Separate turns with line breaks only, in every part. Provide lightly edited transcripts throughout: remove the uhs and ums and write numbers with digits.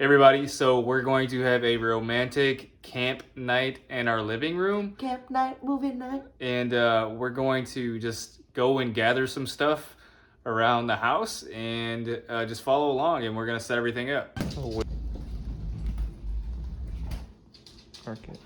Everybody, so we're going to have a romantic camp night in our living room.
Camp night, movie night.
And we're going to just go and gather some stuff around the house and just follow along, and we're going to set everything up.
Park it.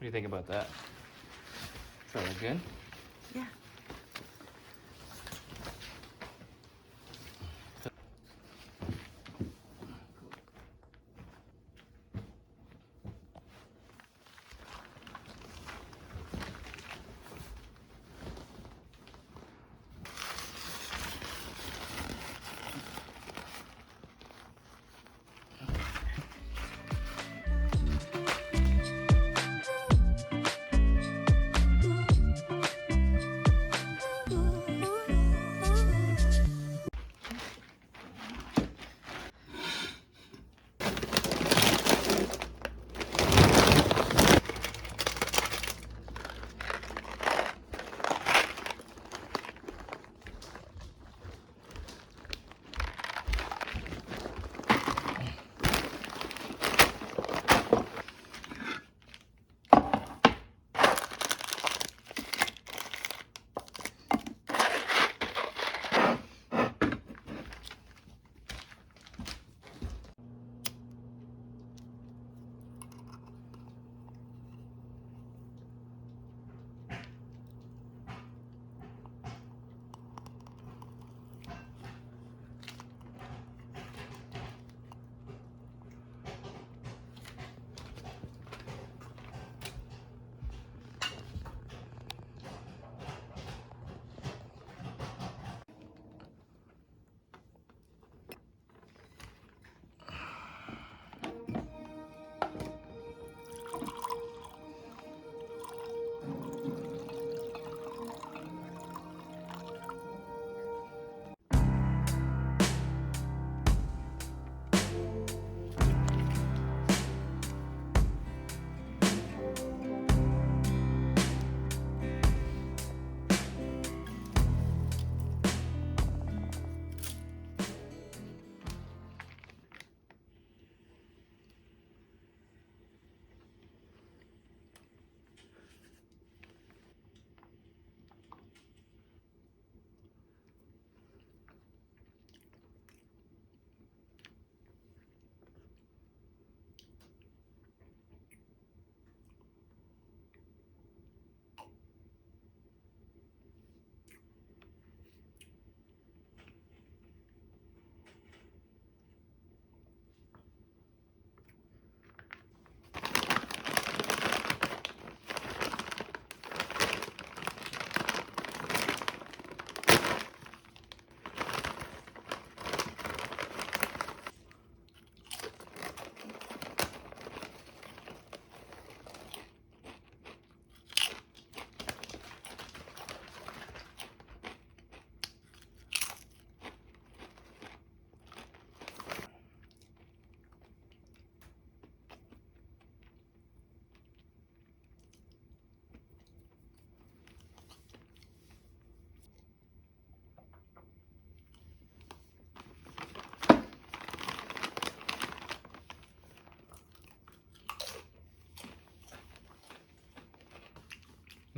What do you think about that? Does that look good?
Yeah.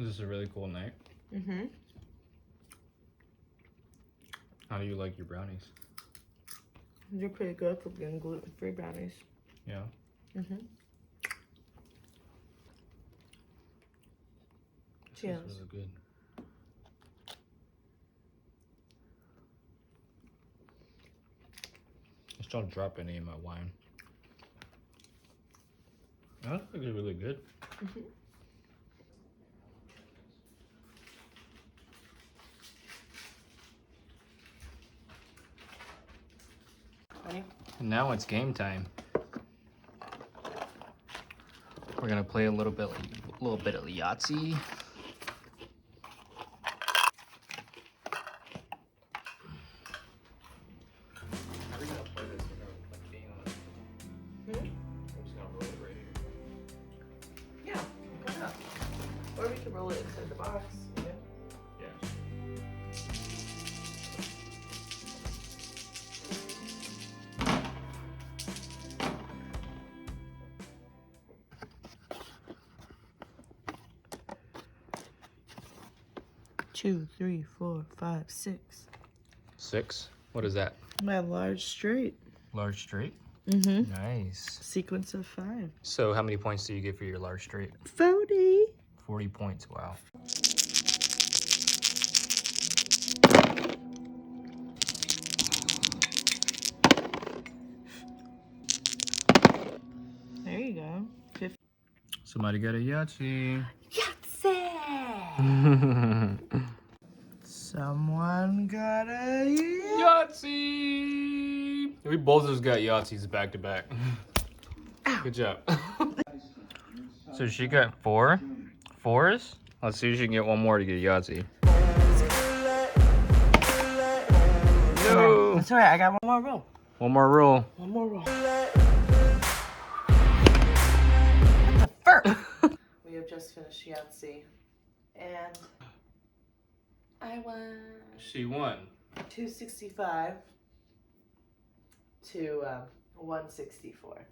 This is a really cool night.
Mm-hmm.
How do you like your brownies?
They're pretty good for being gluten-free brownies.
Yeah.
Mm-hmm.
This
Cheers.
is really good. Just don't drop any in my wine. That's actually really good.
Mm-hmm. Ready?
And now it's game time. We're gonna play a little bit of Yahtzee. How are we gonna play this without being on?
Hmm?
I'm just gonna roll it right here.
Yeah. Why not? Or we can roll it inside the box. You know?
Yeah.
2, 3, 4, 5, 6.
6. What is that?
My large straight.
Large straight.
Mm-hmm.
Nice.
Sequence of 5.
So how many points do you get for your large straight?
40.
40 points. Wow.
There you go. 50.
Somebody got a Yahtzee.
Yahtzee! Someone got a
Yahtzee! We both just got Yahtzees back to back. Good job. So she got 4 4s. Let's see if she can get one more to get a Yahtzee. No!
That's alright, I got one more roll.
One more roll.
One more roll. First. We have just finished Yahtzee. And I won
She won.
265 to 164.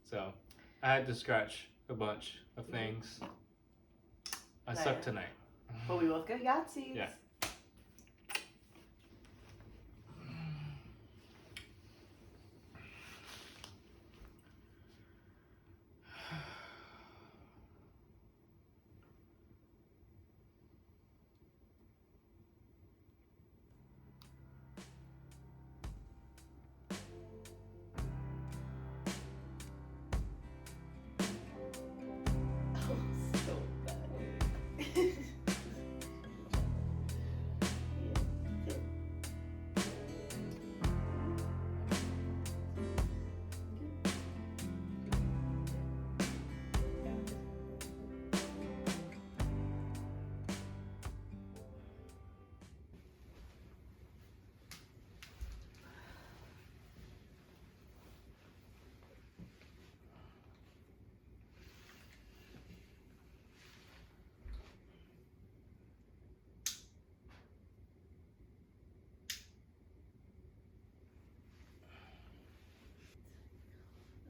So I had to scratch a bunch of things. I suck
Nice.
tonight.
But we both got Yahtzees.
Yeah.
So bad.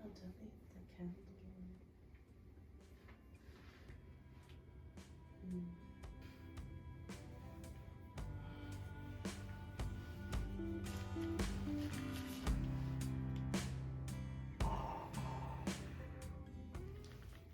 Underneath the candle.